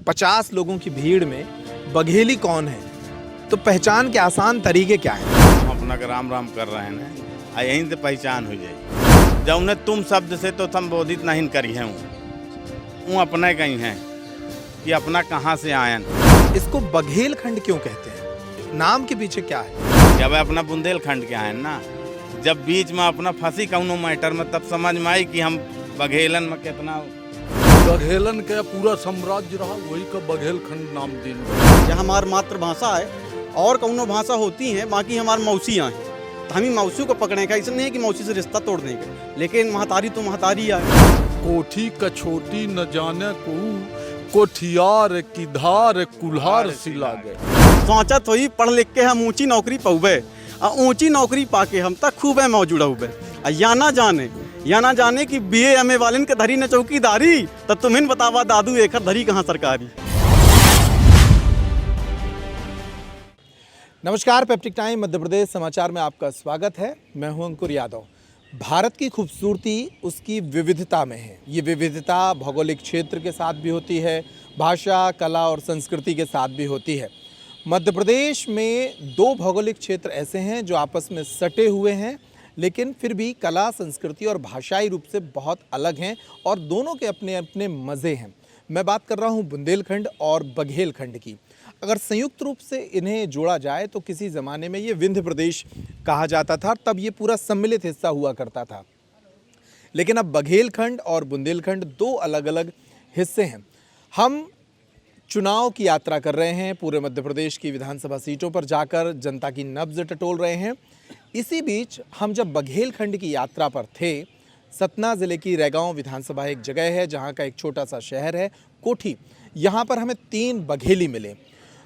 50 लोगों की भीड़ में बघेली कौन है, तो पहचान के आसान तरीके क्या हैं? हम अपना राम राम कर रहे हैं, यहीं से पहचान हो जाए। जब उन्हें तुम शब्द से तो संबोधित नहीं करी है वो अपने कहीं हैं कि अपना कहाँ से आयन। इसको बघेलखंड क्यों कहते हैं? नाम के पीछे क्या है? जब अपना बुंदेलखंड के आयन ना, जब बीच में अपना फंसी कौनो मैटर में, तब समझ में आई कि हम बघेलन में कितना बघेलन का पूरा साम्राज्य रहा, वही का बघेलखंड नाम दिन। यह हमारी मातृभाषा है और कौनो भाषा होती हैं, बाकी हमारी मौसियाँ हैं, तो हम ही मौसियों को पकड़ने का। ऐसा नहीं है कि मौसी से रिश्ता तोड़ देंगे, लेकिन महतारी तो महतारी है। कोठी कछोटी न जाने कोठियार की धार कुल्हार सिला गए। सोचा तो ही पढ़ लिख के हम ऊंची नौकरी पावे, और ऊंची नौकरी पाके हम तक खूब है मौजूद हुए। या ना जाने कि BA MA वालन के धरी न चौकीदारी, तो तुम्हें बतावा दादू एकर धरी कहाँ सरकारी। नमस्कार, पेप्टिक टाइम मध्य प्रदेश समाचार में आपका स्वागत है। मैं हूं अंकुर यादव। भारत की खूबसूरती उसकी विविधता में है। ये विविधता भौगोलिक क्षेत्र के साथ भी होती है, भाषा, कला और संस्कृति के साथ भी होती है। मध्य प्रदेश में दो भौगोलिक क्षेत्र ऐसे हैं जो आपस में सटे हुए हैं, लेकिन फिर भी कला, संस्कृति और भाषाई रूप से बहुत अलग हैं और दोनों के अपने अपने मज़े हैं। मैं बात कर रहा हूँ बुंदेलखंड और बघेलखंड की। अगर संयुक्त रूप से इन्हें जोड़ा जाए तो किसी ज़माने में ये विंध्य प्रदेश कहा जाता था, तब ये पूरा सम्मिलित हिस्सा हुआ करता था। लेकिन अब बघेलखंड और बुंदेलखंड दो अलग अलग हिस्से हैं। हम चुनाव की यात्रा कर रहे हैं, पूरे मध्य प्रदेश की विधानसभा सीटों पर जाकर जनता की नब्ज़ टटोल रहे हैं। इसी बीच हम जब बघेलखंड की यात्रा पर थे, सतना ज़िले की रैगांव विधानसभा एक जगह है जहां का एक छोटा सा शहर है कोठी। यहां पर हमें 3 बघेली मिले,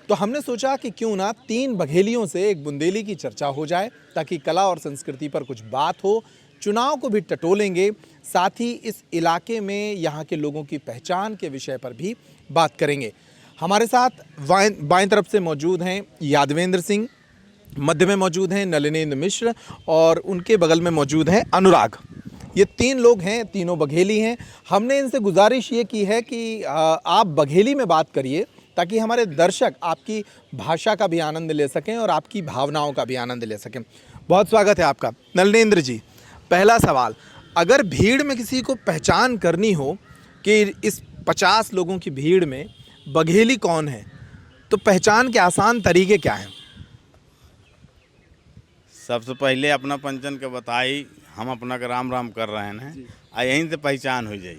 तो हमने सोचा कि क्यों ना 3 बघेलियों से एक बुंदेली की चर्चा हो जाए, ताकि कला और संस्कृति पर कुछ बात हो। चुनाव को भी टटोलेंगे, साथ ही इस इलाके में यहाँ के लोगों की पहचान के विषय पर भी बात करेंगे। हमारे साथ बाएं तरफ से मौजूद हैं यादवेंद्र सिंह, मध्य में मौजूद हैं नलिनेंद्र मिश्र और उनके बगल में मौजूद हैं अनुराग। ये 3 लोग हैं, तीनों बघेली हैं। हमने इनसे गुजारिश ये की है कि आप बघेली में बात करिए, ताकि हमारे दर्शक आपकी भाषा का भी आनंद ले सकें और आपकी भावनाओं का भी आनंद ले सकें। बहुत स्वागत है आपका। नलिनेंद्र जी, पहला सवाल, अगर भीड़ में किसी को पहचान करनी हो कि इस 50 लोगों की भीड़ में बघेली कौन है, तो पहचान के आसान तरीके क्या हैं? सबसे पहले अपना पंचन के बताई, हम अपना राम राम कर रहे हैं, यहीं से पहचान हो जाए।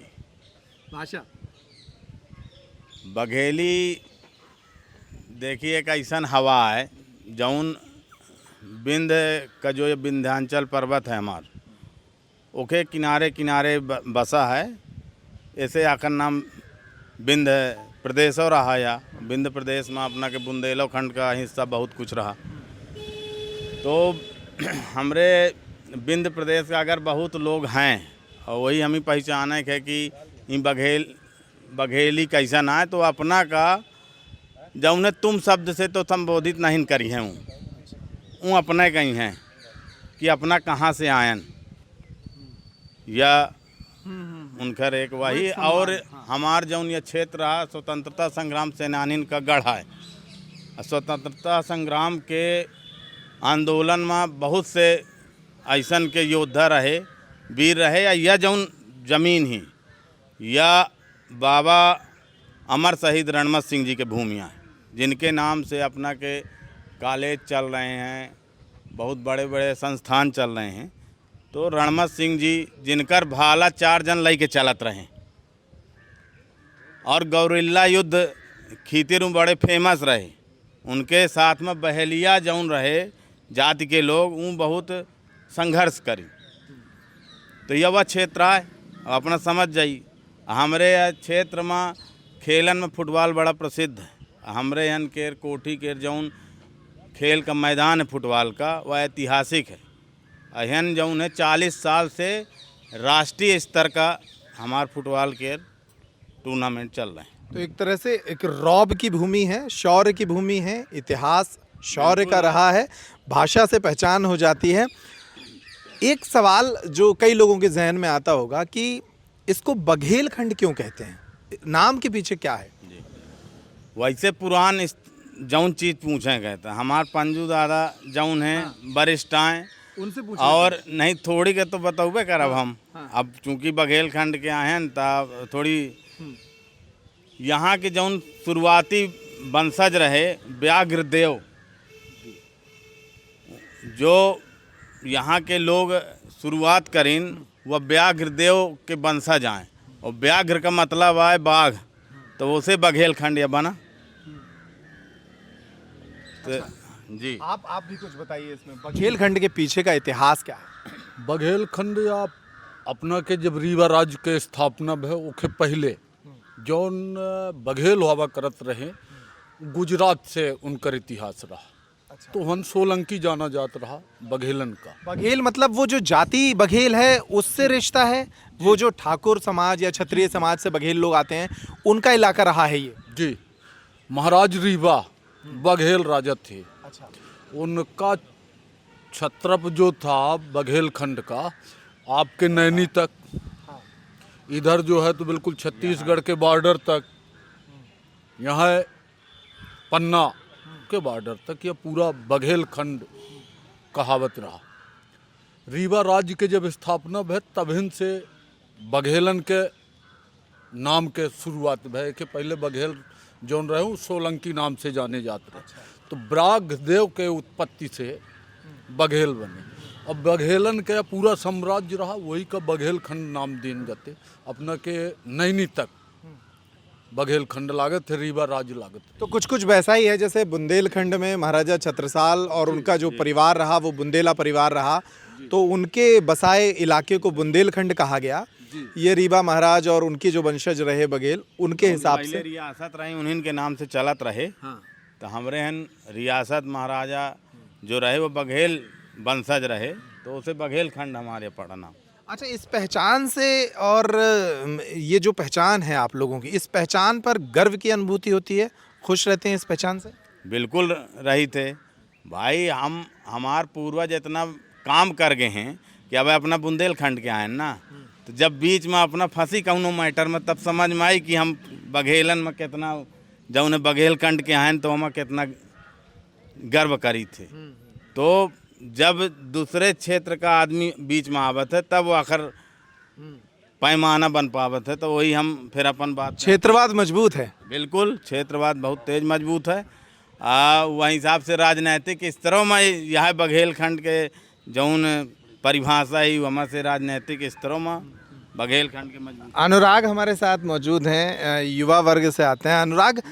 भाषा बघेली देखिए एक ऐसा हवा है, जौन बिंद का जो ये विंध्याचल पर्वत है हमार, ओके किनारे किनारे बसा है। ऐसे आकर नाम बिंद प्रदेश और रहा, या बिंद प्रदेश में अपना के बुंदेलखंड का हिस्सा बहुत कुछ रहा। तो हमरे बिंद प्रदेश का अगर बहुत लोग हैं, और वही हम ही पहचाने है कि ये बघेली कैसा ना है, तो अपना का जब उन्हें तुम शब्द से तो संबोधित नहीं करी है वो अपने कहीं हैं कि अपना कहाँ से आयन, या उनकर एक वही। और हमार जौन ये क्षेत्र रहा स्वतंत्रता संग्राम सेनानी का गढ़ है। स्वतंत्रता संग्राम के आंदोलन में बहुत से ऐसन के योद्धा रहे, वीर रहे, या यह जौन जमीन ही या बाबा अमर शहीद रणमत सिंह जी के भूमियाँ हैं, जिनके नाम से अपना के कॉलेज चल रहे हैं, बहुत बड़े बड़े संस्थान चल रहे हैं। तो रणमत सिंह जी जिनकर भाला 4 जन लेके चलत रहे, और गौरिल्ला युद्ध खीतिर में बड़े फेमस रहे। उनके साथ में बहेलिया जौन रहे जाति के लोग, वो बहुत संघर्ष करी। तो यह वह क्षेत्र है, अपना समझ जाइए। हमारे क्षेत्र में खेलन में फुटबॉल बड़ा प्रसिद्ध है। हमारे यहाँ के कोठी के जौन खेल का मैदान है फुटबॉल का, वह ऐतिहासिक है। अहन जौन है 40 साल से राष्ट्रीय स्तर का हमार फुटबॉल के टूर्नामेंट चल रहे हैं। तो एक तरह से एक रौब की भूमि है, शौर्य की भूमि है, इतिहास शौर्य का रहा है, भाषा से पहचान हो जाती है। एक सवाल जो कई लोगों के जहन में आता होगा कि इसको बघेलखंड क्यों कहते हैं, नाम के पीछे क्या है? वैसे पुरान जौन चीज़ पूछे गए थे हमार पंजू दादा जौन है वरिष्ठ हैं उनसे पूछ और नहीं थोड़ी के तो बतौबे करब हम। अब चूंकि बघेलखंड के आए हैं तब थोड़ी यहाँ के जौन शुरुआती वंशज रहे व्याघ्रदेव, जो यहाँ के लोग शुरुआत करीन वह व्याघ्रदेव के वंशज आए, और व्याघ्र का मतलब है बाघ, तो उसे बघेलखंड या बना। तो जी आप भी कुछ बताइए इसमें बघेलखंड के पीछे का इतिहास क्या है? बघेलखंड या अपना के जब रीवा राज्य के स्थापना है ओके पहले जौन बघेल हुआ करत रहे, गुजरात से उनकर इतिहास रहा। तो हम सोलंकी जाना जात रहा बघेलन का। बघेल मतलब वो जो जाति बघेल है उससे रिश्ता है, वो जो ठाकुर समाज या क्षत्रिय समाज से बघेल लोग आते हैं उनका इलाका रहा है ये। जी, महाराज रीवा बघेल राजा थे। अच्छा, उनका छत्रप जो था बघेलखंड का आपके नैनी तक, इधर जो है तो बिल्कुल छत्तीसगढ़ के बॉर्डर तक, यहाँ पन्ना के बॉर्डर तक, यह पूरा बघेलखंड कहावत रहा। रीवा राज्य के जब स्थापना भय तभिन से बघेलन के नाम के शुरुआत भय के पहले बघेल जौन रहे वो सोलंकी नाम से जाने जाते रहे। तो व्याघ्रदेव के उत्पत्ति से बघेल बने, और बघेलन के पूरा साम्राज्य रहा, वही का बघेलखंड नाम दिन गते। अपना के नैनी तक बघेलखंड लागत है, रीवा राज्य लागत है। तो कुछ कुछ वैसा ही है जैसे बुंदेलखंड में महाराजा छत्रसाल और उनका जो परिवार रहा वो बुंदेला परिवार रहा, तो उनके बसाए इलाके को बुंदेलखंड कहा गया। ये रीवा महाराज और उनके जो वंशज रहे बघेल, उनके हिसाब पहले से रियासत रही उन्हीं के नाम से चलत रहे। तो हमरे हन रियासत महाराजा जो रहे वो बघेल वंशज रहे, तो उसे बघेलखंड हमारे पड़ा नाम। अच्छा, इस पहचान से और ये जो पहचान है आप लोगों की, इस पहचान पर गर्व की अनुभूति होती है, खुश रहते हैं इस पहचान से? बिल्कुल रही थे भाई, हमार पूर्वज इतना काम कर गए हैं कि अब अपना बुंदेलखंड के आए ना, तो जब बीच में अपना फंसी कौनो मैटर में तब समझ में आई कि हम बघेलन में कितना जौन बघेलखंड के आए तो हम कितना गर्व करी थे। तो जब दूसरे क्षेत्र का आदमी बीच में आवत है तब वो आखिर पैमाना बन पावत है, तो वही हम फिर अपन बात। क्षेत्रवाद मजबूत है। बिल्कुल, क्षेत्रवाद बहुत तेज मजबूत है। वही हिसाब से राजनीतिक स्तरों में यह बघेलखंड के जौन परिभाषा ही वहाँ से राजनीतिक स्तरों में बघेलखंड के मजबूत। अनुराग हमारे साथ मौजूद हैं, युवा वर्ग से आते हैं। अनुराग,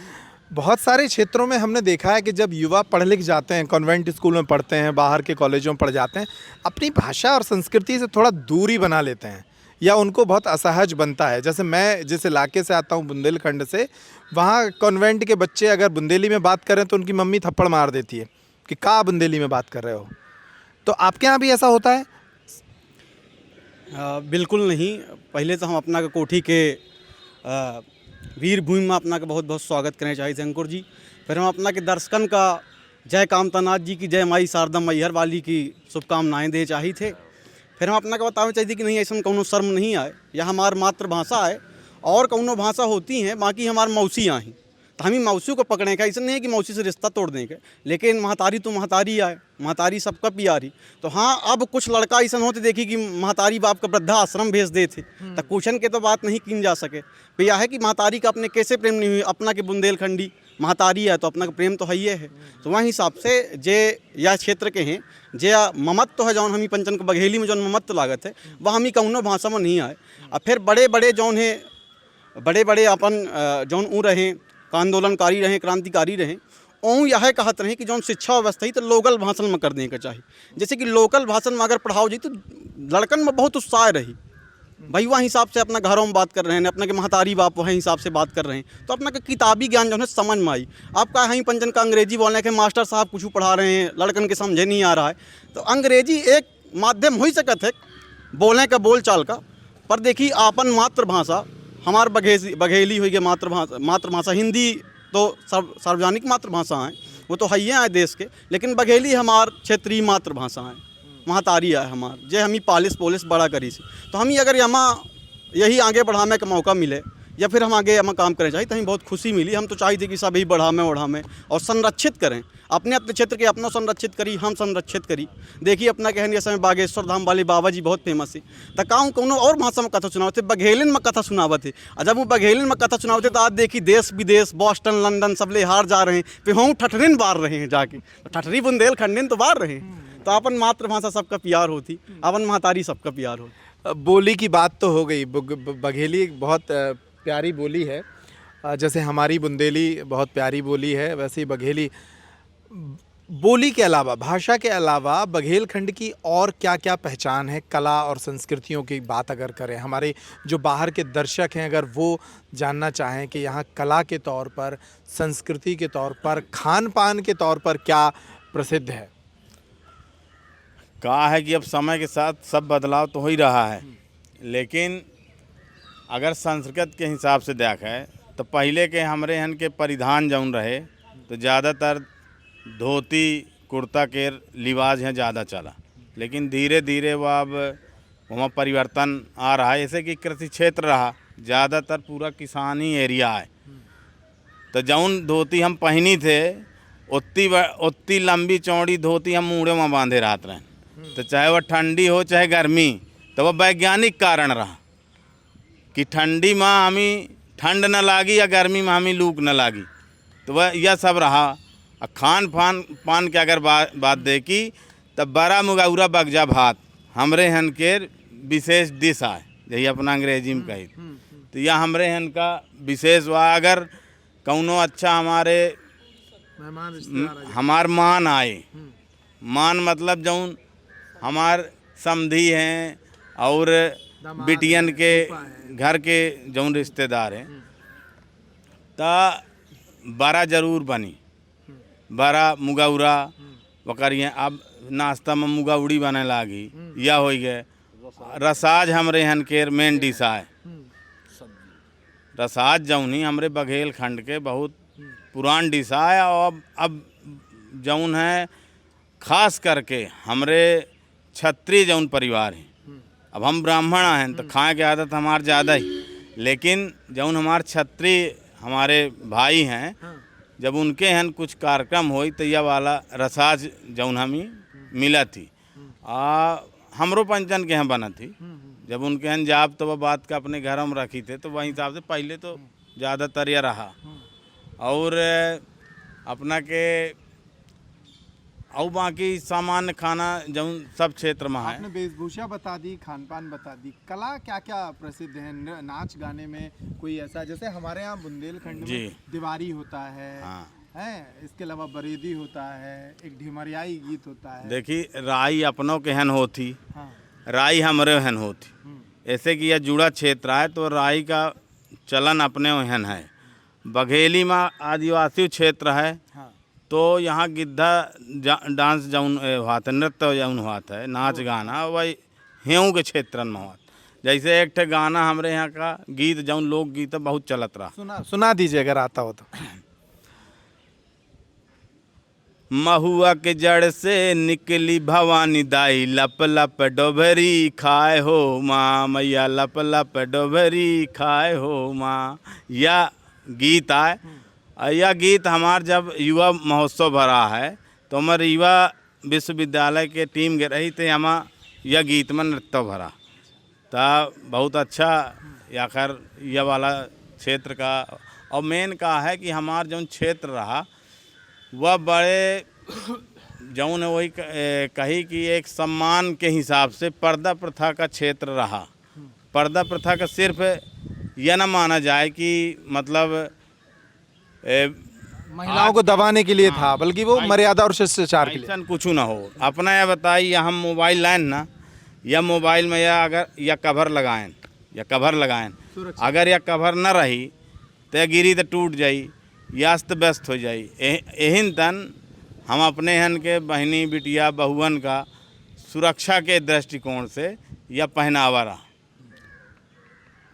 बहुत सारे क्षेत्रों में हमने देखा है कि जब युवा पढ़ लिख जाते हैं, कॉन्वेंट स्कूल में पढ़ते हैं, बाहर के कॉलेजों में पढ़ जाते हैं, अपनी भाषा और संस्कृति से थोड़ा दूरी बना लेते हैं या उनको बहुत असहज बनता है। जैसे मैं जिस इलाके से आता हूँ बुंदेलखंड से, वहाँ कॉन्वेंट के बच्चे अगर बुंदेली में बात करें तो उनकी मम्मी थप्पड़ मार देती है कि का बुंदेली में बात कर रहे हो। तो आपके यहाँ भी ऐसा होता है? बिल्कुल नहीं। पहले तो हम अपना के कोठी के वीर भूमि में अपना का बहुत बहुत स्वागत करना चाहिए थे अंकुर जी। फिर हम अपना के दर्शकन का जय कामतानाथ जी की, जय माई शारदा मैहर वाली की शुभकामनाएं दे चाहिए थे। फिर हम अपना का बतावे चाहिए कि नहीं ऐसा कौनो शर्म नहीं आए, यह हमार मातृभाषा है और कौनो भाषा होती हैं, बाकी हमार मौसियाँ हैं, तो हम ही मौसी को पकड़ें का। ऐसा नहीं है कि मौसी से रिश्ता तोड़ देंगे, लेकिन महतारी तो महतारी आए, महतारी सबका प्यारी। तो हाँ, अब कुछ लड़का ऐसा होते देखी कि महतारी बाप का वृद्धा आश्रम भेज दे थे, तो क्वेश्चन के तो बात नहीं की जा सके। तो यह है कि महतारी का अपने कैसे प्रेम नहीं हुई, अपना के बुंदेलखंडी महतारी है तो अपना का प्रेम तो है ही है। तो वह हिसाब से जे या क्षेत्र के हैं जे ममत्व तो है, जौन हमी पंचन के बघेली में जौन ममत्व लागत है वह हमी कौनो भाषा में नहीं आए। और फिर बड़े बड़े जौन है, बड़े बड़े अपन जौन ऊ रहें, आंदोलनकारी रहें, क्रांतिकारी रहें, और यह कहत रहे कि जौन शिक्षा व्यवस्था ही तो लोकल भाषण में कर देने का चाहिए। जैसे कि लोकल भाषण में अगर पढ़ाओ जाए तो लड़कन में बहुत उत्साह रही भाई, वह हिसाब से अपना घरों में बात कर रहे हैं, अपना के महतारी बाप वह हिसाब से बात कर रहे हैं, तो अपना का किताबी ज्ञान जो है समझ में आई। आपका यहीं पंचन का अंग्रेजी बोलने के मास्टर साहब कुछ पढ़ा रहे हैं, लड़कन के समझे नहीं आ रहा है, तो अंग्रेजी एक माध्यम हो ही सकत है बोलने का, बोल चाल का। पर देखिए आपन मातृभाषा हमार बघेली हुई गई मातृभाषा। हिंदी तो सार्वजनिक मातृभाषा हैं, वो तो है ही देश के, लेकिन बघेली हमार क्षेत्रीय मातृभाषा है, महतारी है हमार, जे हमी पालिस पोलिस बड़ा करी सी। तो हम ही अगर यहाँ यही आगे बढ़ाने का मौका मिले या फिर हम आगे हम काम करें चाहिए, तो हमें बहुत खुशी मिली। हम तो चाहते कि सभी बढ़ा में और संरक्षित करें अपने अपने क्षेत्र के, अपना संरक्षित करी, हम संरक्षित करी। देखिए अपना कहन जैसे में बागेश्वर धाम वाले बाबा जी बहुत फेमस है, तो कहूँ कोनो और भाषा में कथा सुनावते, बघेलिन में कथा सुनावते। और जब वो बघेलिन में कथा सुनावते तो आज देखी देश विदेश, बॉस्टन लंदन सब ले हार जा रहे हैं, फिर हम ठठरिन बार रहे हैं जाके, ठठरी बुंदेलखंडिन तो बार रहे हैं। तो अपन मातृभाषा सबका प्यार होती, अपन महतारी सबका प्यार होती। बोली की बात तो हो गई, बघेली एक बहुत प्यारी बोली है। जैसे हमारी बुंदेली बहुत प्यारी बोली है, वैसे ही बघेली। बोली के अलावा, भाषा के अलावा बघेलखंड की और क्या क्या पहचान है? कला और संस्कृतियों की बात अगर करें, हमारे जो बाहर के दर्शक हैं अगर वो जानना चाहें कि यहाँ कला के तौर पर, संस्कृति के तौर पर, खान पान के तौर पर क्या प्रसिद्ध है? कहा है कि अब समय के साथ सब बदलाव तो हो ही रहा है, लेकिन अगर संस्कृत के हिसाब से देखें तो पहले के हमारे यहाँ के परिधान जौन रहे तो ज़्यादातर धोती कुर्ता के लिबाज हैं ज़्यादा चला, लेकिन धीरे धीरे वो अब वहाँ परिवर्तन आ रहा है। जैसे कि कृषि क्षेत्र रहा, ज़्यादातर पूरा किसानी एरिया है, तो जौन धोती हम पहनी थे उतनी लंबी चौड़ी धोती हम मूड़े में बांधे रहते रहें, तो चाहे वह ठंडी हो चाहे गर्मी, तो वह वैज्ञानिक कारण रहा कि ठंडी में हमें ठंड न लागी या गर्मी में हमें लूक न लागी, तो वह यह सब रहा। और खान पान के अगर बात देखी तब बड़ा मुगौरा बगजा भात हमरे हन के विशेष डिश है, यही अपना अंग्रेजी में कही, तो यह हमरे हन का विशेष हुआ। अगर कौनो अच्छा हमार मान आए, मान मतलब जौन हमार समधी हैं और बिटियन के घर के जौन रिश्तेदार हैं, तो बड़ा जरूर बनी, बड़ा मुगौरा वकरिए। अब नाश्ता में मुगौड़ी बने लागी, या हो गए रसाज हमरे हन के मेन डिश है। रसाज जौन ही हमरे बघेलखंड के बहुत पुरान डिश है, और अब जौन है खास करके हमरे क्षत्रिय जौन परिवार है, अब हम ब्राह्मण हैं तो खाए की आदत हमार ज़्यादा ही, लेकिन जौन हमार क्षत्रिय हमारे भाई हैं, जब उनके हैं कुछ कार्यक्रम होई तो यह वाला रसाज जौन हमें मिला थी, हमरो पंचन के यहाँ बना थी। जब उनके यहाँ जाब तो वह बात का अपने घर में रखी थे, तो वही हिसाब से पहले तो ज़्यादातर यह रहा। और अपना के और बाकी सामान्य खाना जौन सब क्षेत्र में है। आपने वेशभूषा बता दी, खान पान बता दी, कला क्या क्या प्रसिद्ध है? नाच गाने में कोई ऐसा, जैसे हमारे यहाँ बुंदेलखंड में दिवारी होता है, हैं, इसके अलावा बरेदी होता है, एक ढिमरियाई गीत होता है। देखी राई अपनों के हन होती, राई हमारे हन होती, ऐसे कि यह जुड़ा क्षेत्र है तो राई का चलन अपने हन है। बघेली में आदिवासी क्षेत्र है, तो यहाँ गिद्धा डांस जौन हुआ था, नृत्य जौन हुआ था, नाच गाना वही हेऊ के क्षेत्र में हुआ। जैसे एक ठे गाना हमारे यहाँ का गीत जौन लोक गीत बहुत चलत रहा, सुना दीजिए अगर आता हो तो। महुआ के जड़ से निकली भवानी दाई, लप लप डोभरी खाए हो माँ, मैया लप लप डोभरी खाए हो माँ, यह गीत आए। यह गीत हमार जब युवा महोत्सव भरा है तो हमारे युवा विश्वविद्यालय के टीम गए रही थे, हम यह गीत में नृत्य भरा तो बहुत अच्छा याखर यह वाला क्षेत्र का। और मेन का है कि हमार जौन क्षेत्र रहा वह बड़े जौन वही कही कि एक सम्मान के हिसाब से पर्दा प्रथा का क्षेत्र रहा। पर्दा प्रथा का सिर्फ यह ना माना जाए कि मतलब महिलाओं को दबाने के लिए था, बल्कि वो मर्यादा और शिष्टाचार के लिए। कुछ ना हो अपना यह बताइए, हम मोबाइल लाइन ना या मोबाइल में या अगर या कवर लगाएं अगर यह कवर न रही तो गिरी तो टूट जाई या अस्त व्यस्त हो जाई। एहन तन हम अपने हन के बहनी बिटिया बहुअन का सुरक्षा के दृष्टिकोण से यह पहनावा रहा।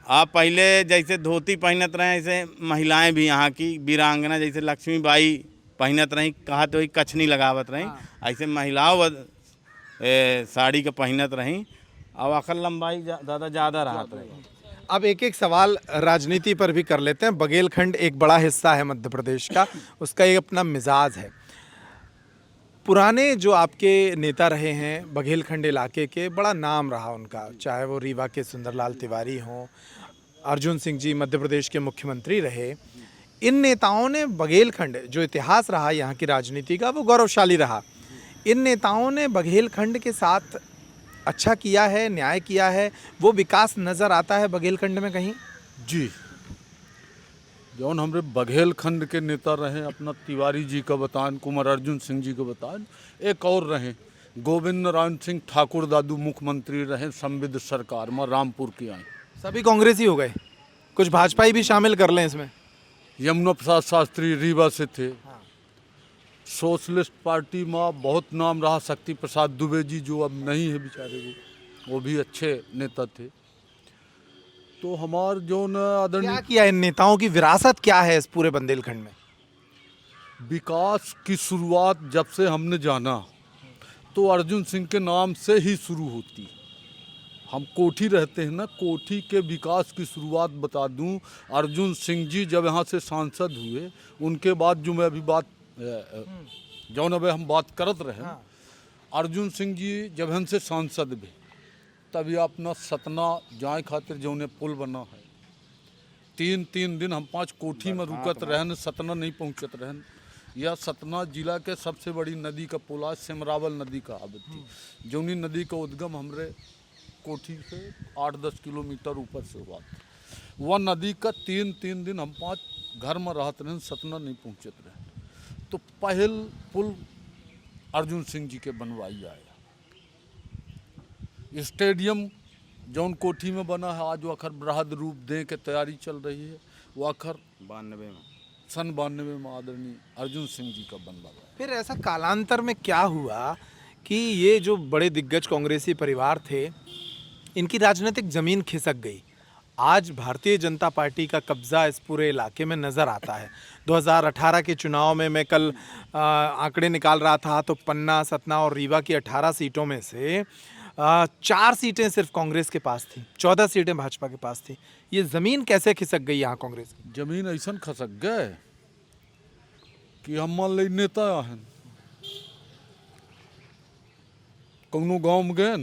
आप पहले जैसे धोती पहनत रहे, ऐसे महिलाएं भी यहाँ की वीरांगना जैसे लक्ष्मीबाई पहनत रही, कहा तो वही कछनी लगावत रही, ऐसे महिलाओं साड़ी का पहनत रही, और आखिर लंबाई ज़्यादा रहा। अब एक एक सवाल राजनीति पर भी कर लेते हैं। बघेलखंड एक बड़ा हिस्सा है मध्य प्रदेश का, उसका एक अपना मिजाज है। पुराने जो आपके नेता रहे हैं बघेलखंड इलाके के, बड़ा नाम रहा उनका, चाहे वो रीवा के सुंदरलाल तिवारी हों, अर्जुन सिंह जी मध्य प्रदेश के मुख्यमंत्री रहे। इन नेताओं ने बघेलखंड, जो इतिहास रहा यहाँ की राजनीति का, वो गौरवशाली रहा। इन नेताओं ने बघेलखंड के साथ अच्छा किया है, न्याय किया है, वो विकास नज़र आता है बघेलखंड में कहीं? जी, जौन हमरे बघेलखंड के नेता रहे अपना तिवारी जी का बतान, कुंवर अर्जुन सिंह जी का बतान, एक और रहे गोविंद नारायण सिंह ठाकुर दादू, मुख्यमंत्री रहे संविध सरकार में, रामपुर की आई। सभी कांग्रेसी हो गए, कुछ भाजपाई भी शामिल कर लें इसमें। यमुना प्रसाद शास्त्री रीवा से थे। सोशलिस्ट पार्टी में बहुत नाम रहा शक्ति प्रसाद दुबे जी, जो अब नहीं है बेचारे, वो भी अच्छे नेता थे। तो हमार जो न आदरणीय क्या किया इन नेताओं की विरासत क्या है इस पूरे बुंदेलखंड में? विकास की शुरुआत जब से हमने जाना तो अर्जुन सिंह के नाम से ही शुरू होती। हम कोठी रहते हैं ना, कोठी के विकास की शुरुआत बता दूं, अर्जुन सिंह जी जब यहाँ से सांसद हुए, उनके बाद जो मैं अभी बात जौन अब हम बात करत रहे, अर्जुन सिंह जी जब हमसे सांसद भी, तभी अपना सतना जाए खातिर जौने पुल बना है, 3 दिन हम 5 कोठी में रुकत रहन, सतना नहीं पहुँचत रहन। यह सतना जिला के सबसे बड़ी नदी का पुल आज सिमरावल नदी का आवती, जौनी नदी का उद्गम हमरे कोठी से 8-10 किलोमीटर ऊपर से हुआ। वह नदी का 3 दिन हम 5 घर में रहते रहे, सतना नहीं पहुँचत रहे। तो पहल पुल अर्जुन सिंह जी के बनवाई आया। स्टेडियम जौन कोठी में बना है आज वो आखिर बृहद रूप दे के तैयारी चल रही है, वो आखिर 92 में आदरणीय अर्जुन सिंह जी का बनवा है। फिर ऐसा कालांतर में क्या हुआ कि ये जो बड़े दिग्गज कांग्रेसी परिवार थे, इनकी राजनीतिक जमीन खिसक गई। आज भारतीय जनता पार्टी का कब्जा इस पूरे इलाके में नज़र आता है। 2018 के चुनाव में मैं कल आंकड़े निकाल रहा था, तो पन्ना, सतना और रीवा की 18 सीटों में से 4 सीटें सिर्फ कांग्रेस के पास थी, 14 सीटें भाजपा के पास थी। ये ज़मीन कैसे खिसक गई यहाँ कांग्रेस की? जमीन ऐसा खसक गए कि हम मान ली नेता हैं, कौनो गांव में गए,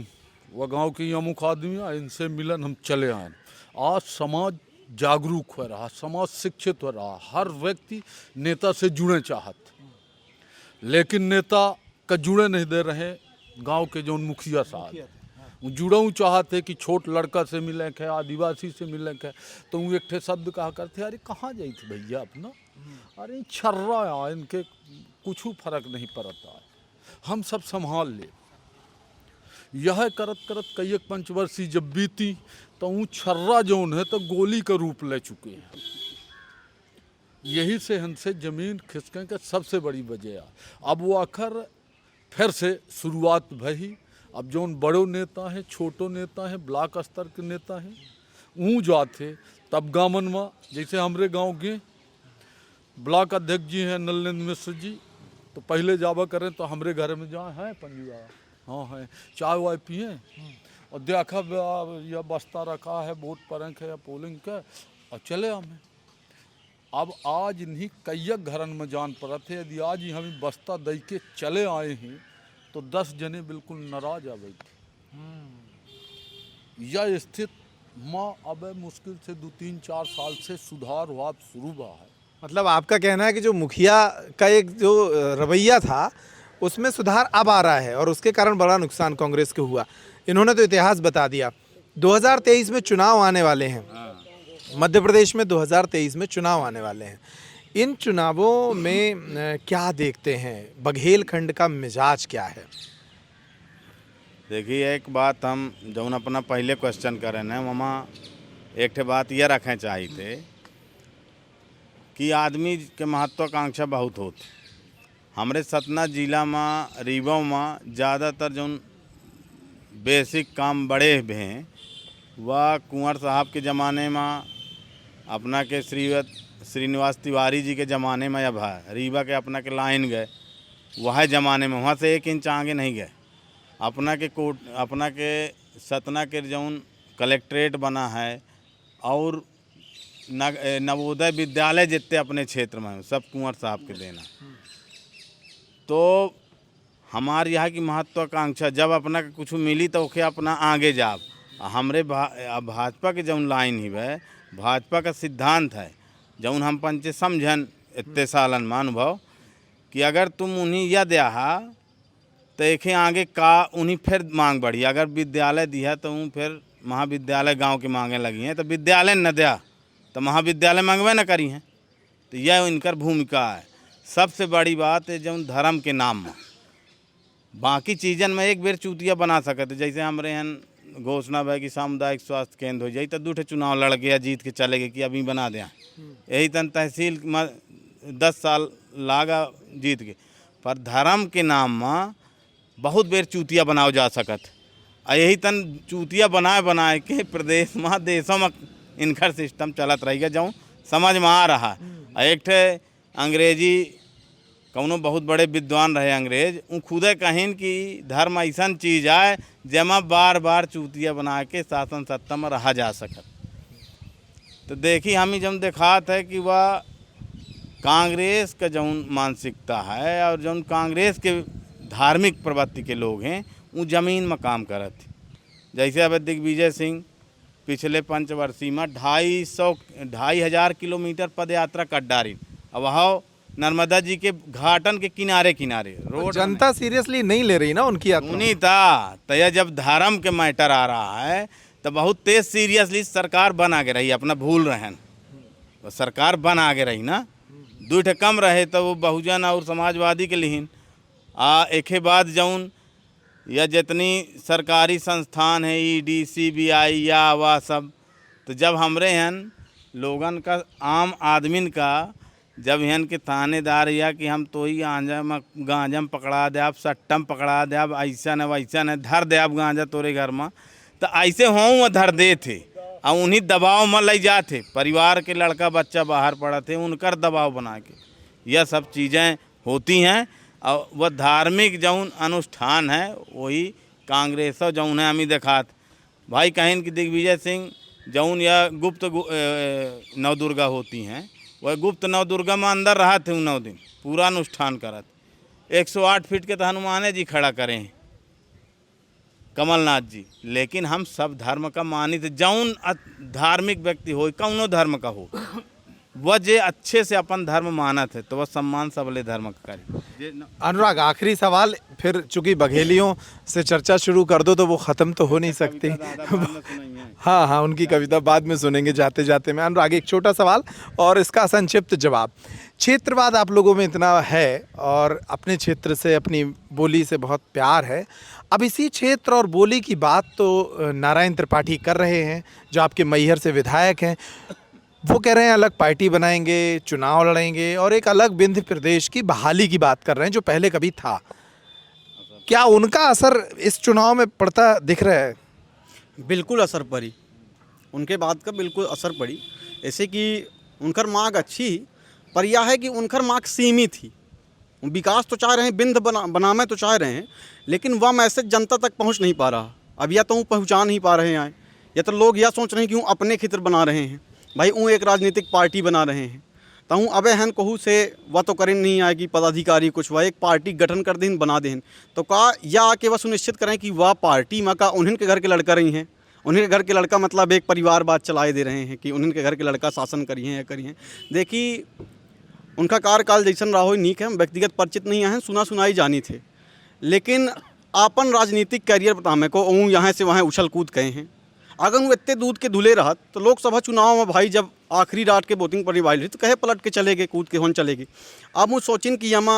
वह गांव के अमुक आदमी आए, इनसे मिलन हम चले आए। आज समाज जागरूक हो रहा, समाज शिक्षित हो रहा, हर व्यक्ति नेता से जुड़े चाहत, लेकिन नेता का जुड़े नहीं दे रहे। गांव के जो मुखिया साहब जुड़ाऊ चाहते कि छोट लड़का से मिले के, आदिवासी से मिले के, तो वो एक ठे शब्द कहा करते, अरे कहाँ जाई थे भैया अपना, अरे छर्रा है, इनके कुछ फर्क नहीं पड़ता है, हम सब संभाल ले। यह करत करत कई एक पंचवर्षीय जब बीती तो वो छर्रा जौन है तो गोली का रूप ले चुके हैं। यही से हमसे जमीन खिसकने का सबसे बड़ी वजह है। अब वो आखिर फिर से शुरुआत भई। अब जौन बड़ो नेता हैं, छोटो नेता हैं, ब्लॉक स्तर के नेता हैं, ऊँ जाते तब गामन में, जैसे हमारे गांव के ब्लॉक अध्यक्ष जी हैं नलेंद्र मिश्र जी, तो पहले जावा करें तो हमारे घर में जहाँ है पंजीवा, हाँ है, चाय वाय पिए और देखा यह बस्ता रखा है वोट परंख है या पोलिंग का, और चले हमें। अब आज इन्हीं कई घरन में जान पड़ा थे, यदि आज ही हम बस्ता दे के चले आए हैं तो 10 जने बिल्कुल नाराज आ गए थे। यह स्थिति माँ अब मुश्किल से 2-3-4 साल से सुधार हुआ शुरू हुआ है। मतलब आपका कहना है कि जो मुखिया का एक जो रवैया था उसमें सुधार अब आ रहा है और उसके कारण बड़ा नुकसान कांग्रेस को हुआ। इन्होंने तो इतिहास बता दिया। 2023 में चुनाव आने वाले हैं, मध्य प्रदेश में 2023 में चुनाव आने वाले हैं। इन चुनावों में क्या देखते हैं, बघेलखंड का मिजाज क्या है? देखिए, एक बात हम जौन अपना पहले क्वेश्चन करें ना, मामा एक ठे बात यह रखें चाहिए कि आदमी के महत्वाकांक्षा बहुत होती। हमरे सतना जिला में, रीवा में ज़्यादातर जौन बेसिक काम बड़े हैं वह कुंवर साहब के ज़माने में, अपना के श्रीनिवास तिवारी जी के ज़माने में, या भाई रीवा के अपना के लाइन गए वह ज़माने में, वहाँ से 1 इंच आगे नहीं गए। अपना के सतना के जौन कलेक्ट्रेट बना है और नवोदय विद्यालय जितने अपने क्षेत्र में हैं सब कुंवर साहब के देना। तो हमारे यहाँ की महत्वाकांक्षा जब अपना के कुछ मिली तो ओके अपना आगे जाब। हमरे भाजपा के जौन लाइन ही है, भाजपा का सिद्धांत है जौन हम पंचे समझन इतने सालन में अनुभव कि अगर तुम उन्हीं या दिया तो एक आगे का उन्हीं फिर मांग बढ़ी। अगर विद्यालय दिया तो उन फिर महाविद्यालय गांव के मांगे लगी हैं, तो विद्यालय न दिया तो महाविद्यालय मांगवे न करी हैं। तो यह इनकर भूमिका है। सबसे बड़ी बात है जौन धर्म के नाम में बाकी चीज़न में एक बेर चूतिया बना सकते। जैसे हमारे यहाँ घोषणा है कि सामुदायिक स्वास्थ्य केंद्र हो जाए तो दूठे चुनाव लड़ के या जीत के चले गए कि अभी बना दें। यही तन तहसील में 10 साल लागा जीत के, पर धर्म के नाम में बहुत बेर चूतिया बनाओ जा सकत। और यही तन चूतिया बनाए के प्रदेश में देशों में इनकर सिस्टम चलत रहेगा जो समझ में आ रहा है। एक ठे अंग्रेजी कौनो बहुत बड़े विद्वान रहे अंग्रेज, वो खुदे कहिन कि धर्म ऐसा चीज़ है जमा बार बार चूतिया बना के शासन सत्ता में रहा जा सकत। तो देखी हम ही जब देखात है कि वह कांग्रेस का जौन मानसिकता है और जौन कांग्रेस के धार्मिक प्रवृत्ति के लोग हैं वो ज़मीन में काम करत। जैसे अब दिग्विजय सिंह पिछले पंचवर्षीय में 2,500 किलोमीटर पद यात्रा कर डारी। अब वहाँ नर्मदा जी के घाटन के किनारे रोड जनता सीरियसली नहीं ले रही ना उनकी यात्रा। उन्हीं था तया जब धर्म के मैटर आ रहा है तो बहुत तेज सीरियसली सरकार बना के रही, अपना भूल रहन तो सरकार बना के रही ना। दूठे कम रहे तो वो बहुजन और समाजवादी के लिहिन एक बाद जौन या जितनी सरकारी संस्थान है ईडी CBI या वह सब, तो जब हमरे हन लोगन का आम आदमिन का जब हन के थानेदार या कि हम तो ही गांजा पकड़ा दे आप, सट्टम पकड़ा दे आप, ऐसा न वैसा न धर दे आप गांजा तोरे घर में, तो ऐसे हों धर दे थे और उन्हीं दबाव में ले जाते। परिवार के लड़का बच्चा बाहर पड़ा थे उनकर दबाव बना के यह सब चीज़ें होती हैं। और वह धार्मिक जौन अनुष्ठान है वही कांग्रेस जौन है हमें देखात। भाई कहें कि दिग्विजय सिंह जौन या गुप्त नवदुर्गा होती हैं वह गुप्त नवदुर्गा में अंदर रहा थे 9 दिन पूरा अनुष्ठान करत। 108 फीट के तो हनुमान जी खड़ा करें कमलनाथ जी, लेकिन हम सब धर्म का मानित जौन धार्मिक व्यक्ति हो कौनो धर्म का हो वह जे अच्छे से अपन धर्म मानत है तो वह सम्मान सबले धर्म का करे। अनुराग आखिरी सवाल, फिर चूंकि बघेलियों से चर्चा शुरू कर दो तो वो ख़त्म तो हो नहीं सकती। हाँ हाँ उनकी कविता बाद में सुनेंगे जाते जाते। मैं अनुराग एक छोटा सवाल और इसका संक्षिप्त जवाब। क्षेत्रवाद आप लोगों में इतना है और अपने क्षेत्र से अपनी बोली से बहुत प्यार है। अब इसी क्षेत्र और बोली की बात तो नारायण त्रिपाठी कर रहे हैं जो आपके मैहर से विधायक हैं। वो कह रहे हैं अलग पार्टी बनाएंगे, चुनाव लड़ेंगे और एक अलग विंध्य प्रदेश की बहाली की बात कर रहे हैं जो पहले कभी था। क्या उनका असर इस चुनाव में पड़ता दिख रहा है? बिल्कुल असर पड़ी, उनके बात का बिल्कुल असर पड़ी। ऐसे कि उनकर मांग अच्छी पर यह है कि उनकर मांग सीमित थी। विकास तो चाह रहे हैं, विंध्य बनाना तो चाह रहे हैं, लेकिन वह मैसेज जनता तक पहुंच नहीं पा रहा। अब या तो पहुंचा नहीं पा रहे हैं या तो लोग यह सोच रहे हैं कि वो अपने क्षेत्र बना रहे हैं, भाई वो एक राजनीतिक पार्टी बना रहे हैं तो हूँ अबे हन कहूँ से वह तो करें नहीं आए कि पदाधिकारी कुछ वह एक पार्टी गठन कर दें बना दें तो का या आके वह सुनिश्चित करें कि वह पार्टी में का उन्हीं के घर के लड़का रही हैं। उन्हीं के घर के लड़का मतलब एक परिवार बात चलाए दे रहे हैं कि उन्हीं के घर के लड़का शासन करी हैं या करी हैं। देखिए उनका कार्यकाल जैसन रहा हो नीक है, हम व्यक्तिगत परिचित नहीं हैं, सुना सुनाई जानी थे, लेकिन अपन राजनीतिक कैरियर बताने को वो यहाँ से वहाँ उछल कूद गए हैं। अगर वो इतने दूध के धुले रहा तो लोकसभा चुनाव में भाई जब आखिरी रात के वोटिंग पर रही तो कहे पलट के चले गए, कूद के होन चले गए। अब वो सोचिन कि यमा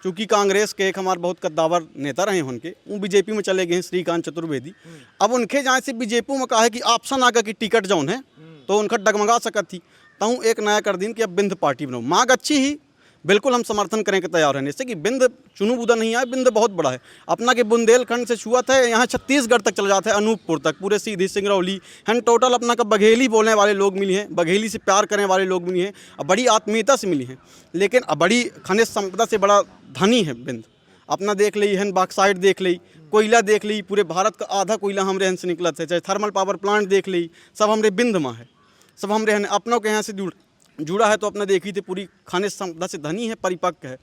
चूँकि कांग्रेस के एक हमारे बहुत कद्दावर नेता रहे उनके वो बीजेपी में चले गए हैं, श्रीकांत चतुर्वेदी। अब उनके जहाँ से बीजेपी में कहा है कि ऑप्शन आगा कि टिकट जौन है तो उनका डगमगा सकत थी तो एक नया कर दिन कि अब विंध्य पार्टी बनाओ। मांग अच्छी ही, बिल्कुल हम समर्थन करें के तैयार हैं। जैसे कि विंध्य चुनू बुदा नहीं आए, विंध्य बहुत बड़ा है अपना के बुंदेलखंड से छुआ था यहाँ छत्तीसगढ़ तक चला जाता है, अनूपपुर तक, पूरे सीधी सिंगरौली हैं। टोटल अपना का बघेली बोलने वाले लोग मिली हैं, बघेली से प्यार करने वाले लोग मिली हैं और बड़ी आत्मीयता से मिली हैं। लेकिन बड़ी खनिज संपदा से बड़ा धनी है विंध्य। अपना देख ली है, बाक्साइड देख ली, कोयला देख ली, पूरे भारत का आधा कोयला हमरे यहाँ से निकलत है, चाहे थर्मल पावर प्लांट देख ली, सब हमरे विंध्य में है। सब हमरे हैं अपनों के यहाँ से जुड़ा है, तो अपना देखी थे पूरी खाने संपदा से धनी है, परिपक्व है।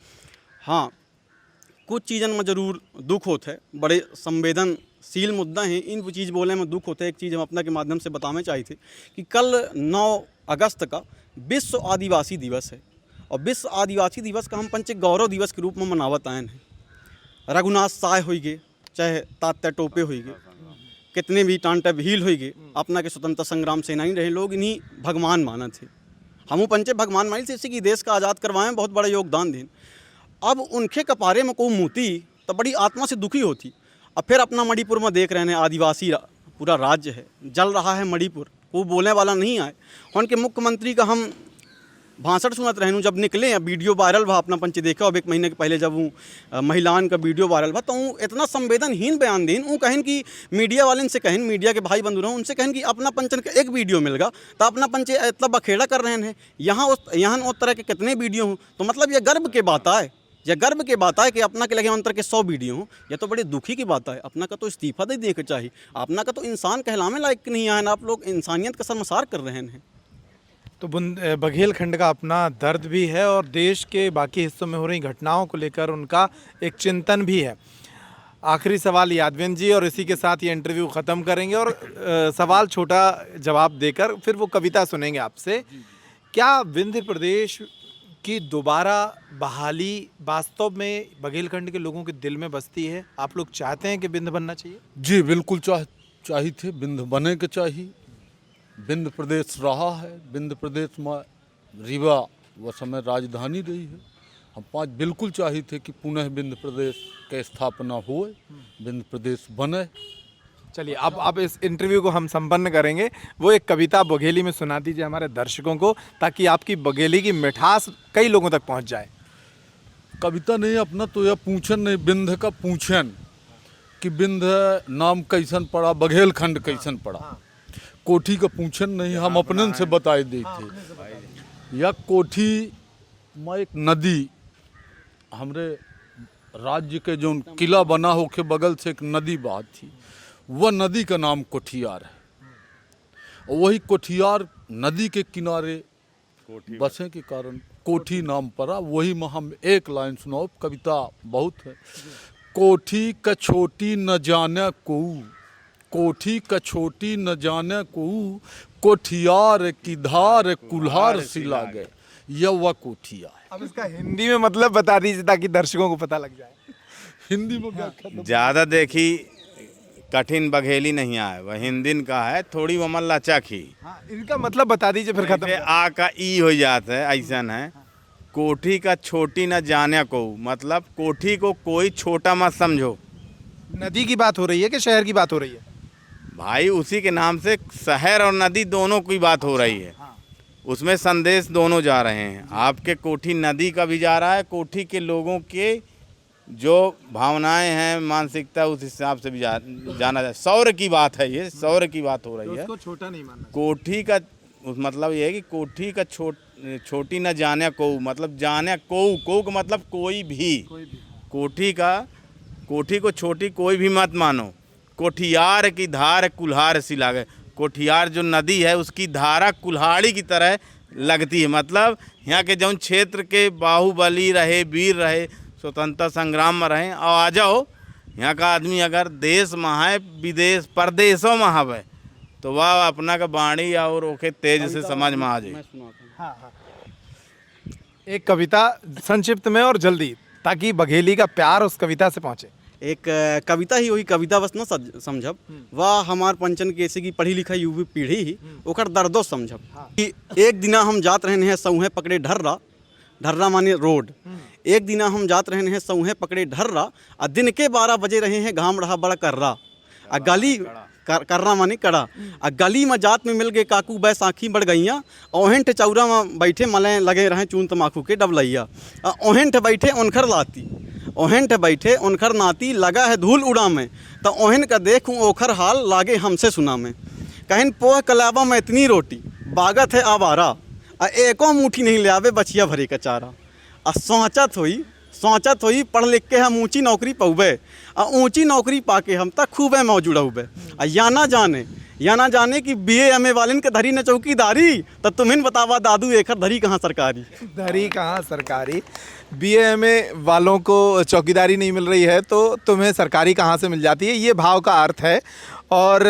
हाँ, कुछ चीज़न में जरूर दुख होता है, बड़े संवेदनशील मुद्दा हैं, इन चीज़ बोले में दुख होता है। एक चीज़ हम अपना के माध्यम से बताना चाहे थे कि कल 9 अगस्त का विश्व आदिवासी दिवस है, और विश्व आदिवासी दिवस का हम पंच गौरव दिवस के रूप में मनावत आए हैं। रघुनाथ साय हो गए, चाहे तात्या टोपे हो गए, कितने भी टांटा भील हो गए, अपना के स्वतंत्रता संग्राम सेनानी रहे लोग, इन्हीं भगवान माना थे। हमू पंचे भगवान मानी थे, इसी की देश का आज़ाद करवाएं, बहुत बड़ा योगदान दें। अब उनके कपारे में कोई मोती तो बड़ी आत्मा से दुखी होती। अब फिर अपना मणिपुर में देख रहे हैं, आदिवासी पूरा राज्य है, जल रहा है मणिपुर, वो बोलने वाला नहीं आए। उनके मुख्यमंत्री का हम भाषण सुनत रहूँ, जब निकले वीडियो वायरल भा, अपना पंच देखा अब 1 महीने के पहले जब वो महिलाओं का वीडियो वायरल भा, तो वो इतना संवेदनहीन बयान दें। वो कहें कि मीडिया वाले से कहें, मीडिया के भाई बंधु रहो, उनसे कहें कि अपना पंचन का एक वीडियो मिल गया तो अपना पंच इतना बखेड़ा कर रहे हैं। यहाँ उस तरह के कितने वीडियो हों, तो मतलब ये गर्व के बात आए, यह गर्व की बात है कि अपना के लगे अंतर के 100 वीडियो हों। यह तो बड़ी दुखी की बात है। अपना का तो इस्तीफा दे देकर चाहिए, अपना का तो इंसान कहलाने लायक नहीं आए ना, आप लोग इंसानियत का शर्मसार कर रहे हैं। तो बघेलखंड का अपना दर्द भी है और देश के बाकी हिस्सों में हो रही घटनाओं को लेकर उनका एक चिंतन भी है। आखिरी सवाल यादवेंद्र जी, और इसी के साथ ये इंटरव्यू ख़त्म करेंगे, और सवाल छोटा जवाब देकर फिर वो कविता सुनेंगे आपसे। क्या विंध्य प्रदेश की दोबारा बहाली वास्तव में बघेलखंड के लोगों के दिल में बसती है? आप लोग चाहते हैं कि विंध्य बनना चाहिए? जी बिल्कुल चाहिए थे, विंध्य बने के चाहिए। विंध्य प्रदेश रहा है, विंध्य प्रदेश में रीवा वह समय राजधानी रही है। हम 5 बिल्कुल चाहिए थे कि पुनः विंध्य प्रदेश की स्थापना हो, विंध्य प्रदेश बने। चलिए अब इस इंटरव्यू को हम संपन्न करेंगे। वो एक कविता बघेली में सुना दीजिए हमारे दर्शकों को, ताकि आपकी बघेली की मिठास कई लोगों तक पहुंच जाए। कविता नहीं, अपना तो यह पूछन नहीं, विंध्य का पूछन कि विंध्य नाम कैसन पड़ा, बघेलखंड कैसन पड़ा। कोठी का पूछन नहीं, हम अपने से बताए देते। या कोठी में एक नदी, हमरे राज्य के जो किला बना हो के बगल से एक नदी बहती थी, वह नदी का नाम कोठियार है। और वही कोठियार नदी के किनारे बसे के कारण कोठी नाम पड़ा। वही में हम एक लाइन सुनाओ, कविता बहुत है। कोठी का छोटी न जाने को, कोठी का छोटी न जाने को, कोठियार की धार कुल्हार सिला गए, यह वह कोठिया है। अब इसका हिंदी में मतलब बता दीजिए ताकि दर्शकों को पता लग जाए। हिंदी में व्याख्या ज़्यादा देखी कठिन बघेली नहीं आए, वह हिंदी का है, थोड़ी वमन लचक ही। हाँ, इनका मतलब बता दीजिए फिर खत्म। आ का ई हो जाता है, ऐसा है। कोठी का छोटी न जाने को, मतलब कोठी को कोई छोटा मत समझो। नदी की बात हो रही है कि शहर की बात हो रही है? भाई उसी के नाम से शहर और नदी दोनों की बात हो रही है। उसमें संदेश दोनों जा रहे हैं। आपके कोठी नदी का भी जा रहा है, कोठी के लोगों के जो भावनाएं हैं, मानसिकता, उस हिसाब से भी जाना जाए। सौर की बात है, ये सौर की बात हो रही है। उसको छोटा नहीं मानना। कोठी का मतलब ये है कि कोठी का छोटी न जाने को, मतलब जाने को का मतलब कोई भी। कोठी को छोटी कोई भी मत मानो। कोठियार की धार कुल्हार सिला गए। कोठियार जो नदी है उसकी धारा कुल्हाड़ी की तरह लगती है। मतलब यहाँ के जौन क्षेत्र के बाहुबली रहे, वीर रहे, स्वतंत्रता संग्राम में रहे, और आ जाओ यहाँ का आदमी अगर देश में है, विदेश परदेशों में हवे, तो वह अपना का बाणी और ओके तेज से समझ में आ जाए। एक कविता संक्षिप्त में और जल्दी, ताकि बघेली का प्यार उस कविता से पहुंचे। एक कविता ही वही कविता बस न समझब, वह हमार पंचन के ऐसे की पढ़ी लिखा युवी पीढ़ी ही ओकर दर्दो समझब। कि एक दिना हम जात रहने हैं सौहे पकड़े ढर्रा, ढर्रा माने रोड। एक दिना हम जात रहने हैं सौहे पकड़े ढर्रा, आ दिन के 12 बजे रहे हैं, घाम रहा बड़ा कर्रा, आ गली कर्रा माने कड़ा, आ गली में जात में मिल गए काकू बैसाखी बढ़ गईया, ओहेंठ चौरा में बैठे मलें लगे रहे चून तमाकू के डबलैया, ओहेंठ बैठे उनखर लाती, ओहेंठ बैठे उनखर नाती, लगा है धूल उड़ा में, तो ओहन का देखूँ ओखर हाल लागे हमसे सुना में। कहीं पोह कलाबा में इतनी रोटी, बागत है आवारा, आ एको मुट्ठी नहीं ले आवे बचिया भरे का चारा। आ सोचत होई पढ़ लिख के हम ऊँची नौकरी पौबे, आ ऊँची नौकरी पाके हम तक खूबे मौजूद हुए। आ या या ना जाने कि BA MA वालन के धरी न चौकीदारी तो तुम्हें बतावा दादू एकर धरी कहाँ सरकारी। धरी कहाँ सरकारी, BA MA वालों को चौकीदारी नहीं मिल रही है तो तुम्हें सरकारी कहाँ से मिल जाती है, ये भाव का अर्थ है। और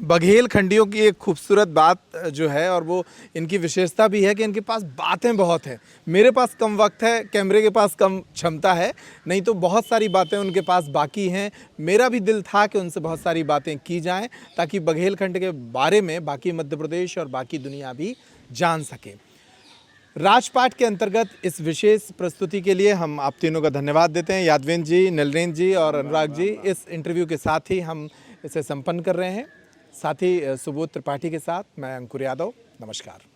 बघेल खंडियों की एक खूबसूरत बात जो है और वो इनकी विशेषता भी है कि इनके पास बातें बहुत हैं। मेरे पास कम वक्त है, कैमरे के पास कम क्षमता है, नहीं तो बहुत सारी बातें उनके पास बाकी हैं। मेरा भी दिल था कि उनसे बहुत सारी बातें की जाएं ताकि बघेल खंड के बारे में बाकी मध्य प्रदेश और बाकी दुनिया भी जान सके। राजपाट के अंतर्गत इस विशेष प्रस्तुति के लिए हम आप तीनों का धन्यवाद देते हैं। यादवेंद्र जी, नीलरेंद्र जी और अनुराग जी, इस इंटरव्यू के साथ ही हम इसे संपन्न कर रहे हैं। साथ ही सुबोध त्रिपाठी के साथ मैं अंकुर यादव, नमस्कार।